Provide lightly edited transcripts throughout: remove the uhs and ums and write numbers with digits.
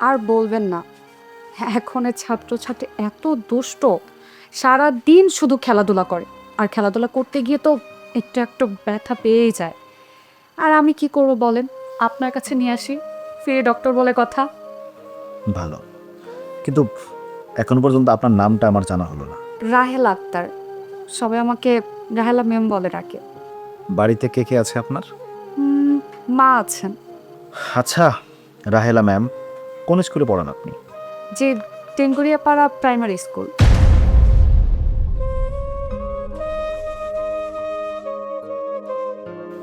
আর বলবেন না, এখনের ছাত্রছাত্রী এত দুষ্ট, সারা দিন শুধু খেলাধুলা করে, আর খেলাধুলা করতে গিয়ে তো একটু একটু ব্যথা পেয়েই যায়। আর আমি কি করব বলেন, আপনার কাছে নিয়ে আসি, ফিরে ডক্টর বলে কথা। ভালো, কিন্তু এখন পর্যন্ত আপনার নামটা আমার জানা হলো না। রাহেলা আক্তার, সবাই আমাকে রাহেলা ম্যাম বলে ডাকে। বাড়িতে কে কে আছে আপনার? উম, মা আছেন। আচ্ছা, রাহেলা ম্যাম, কোন স্কুলে পড়ান আপনি? যে টেঙ্গুরিয়াপাড়া প্রাইমারি স্কুল।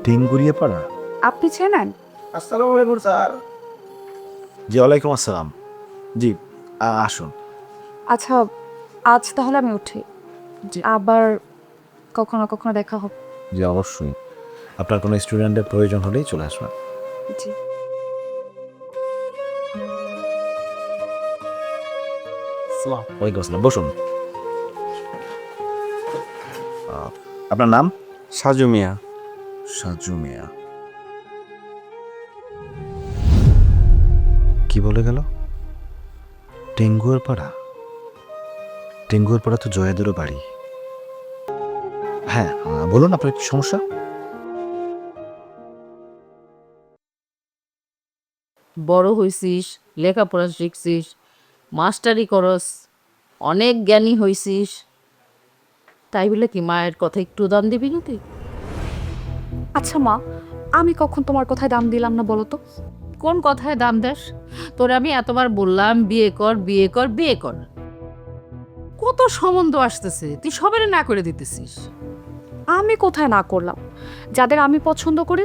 টেঙ্গুরিয়া পাড়া? আপনি চেনেন? আসসালামু আলাইকুম স্যার। জি, ওয়ালাইকুম আসসালাম। জি, আসুন। আচ্ছা, আজ তাহলে আমি উঠি, জি। আবার কখনো কখনো দেখা হবে। জি, অবশ্যই। আপনার কোনো স্টুডেন্টের প্রয়োজন হলেই চলে আসবেন। জি। ওয়ালাইকুম আসসালাম, বসুন। আপনার নাম? সাজু মিয়া। সাজু মিয়া। কি বলে গেল? টেঙ্গুয়ার পাড়া? টেঙ্গুয়ার পাড়া তো জয়াদেরও বাড়ি। হ্যাঁ, বলুন আপনার কি সমস্যা? বড় হইছিস, লেখাপড়া শিখছিস, মাস্টারি করস, অনেক জ্ঞানী হইছিস, তাই বলে কি মায়ের কথা একটু দাম দিবি না তুই? আচ্ছা মা, আমি কখন তোমার কথায় দাম দিলাম না বলো তো? কোন কথায় দাম দেস? তোর আমি এতবার বললাম বিয়ে কর, বিয়ে কর, বিয়ে কর। কত সম্বন্ধ আসতেছে, তুই সবারে না করে দিতেছিস। আমি কোথায় না করলাম? যাদের আমি পছন্দ করি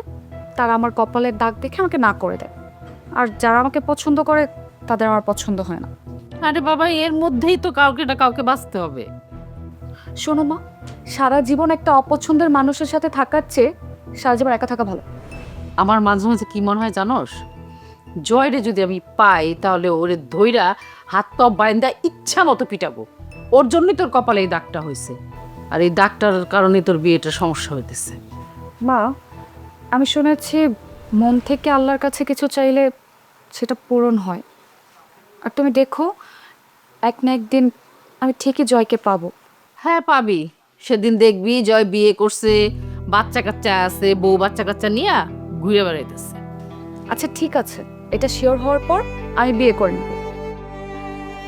তারা আমার কপালের দাগ দেখে আমাকে না করে দেয়, আর যারা আমাকে পছন্দ করে তাদের আমার পছন্দ হয় না। আরে বাবা, এর মধ্যেই তো কাউকে না কাউকে বাঁচতে হবে। শোনো মা, সারা জীবন একটা অপছন্দের মানুষের সাথে থাকার চেয়ে সারা জীবন একা থাকা ভালো। আমার মাঝে মাঝে কি মনে হয় জানোস, জয়রে যদি আমি পাই তাহলে ওরে ধইরা হাত পা বাইন্দা ইচ্ছা মতো পিটাবো। ওর জন্যই তোর কপালে এই দাগটা হয়েছে, আর এই দাগটার কারণে তোর বিয়েটা সমস্যা হইতেছে। মা, আমি শুনেছি মন থেকে আল্লাহর কাছে কিছু চাইলে সেটা পূরণ হয়। আর তুমি দেখো, এক না একদিন আমি ঠিকই জয়কে পাবো। হ্যাঁ পাবি, সেদিন দেখবি জয় বিয়ে করছে, বাচ্চা কাচ্চা আছে, বউ বাচ্চা কাচ্চা নিয়ে ঘুরে বেড়াইতেছে। আচ্ছা ঠিক আছে, এটা শিওর হওয়ার পর আমি বিয়ে করে নেব।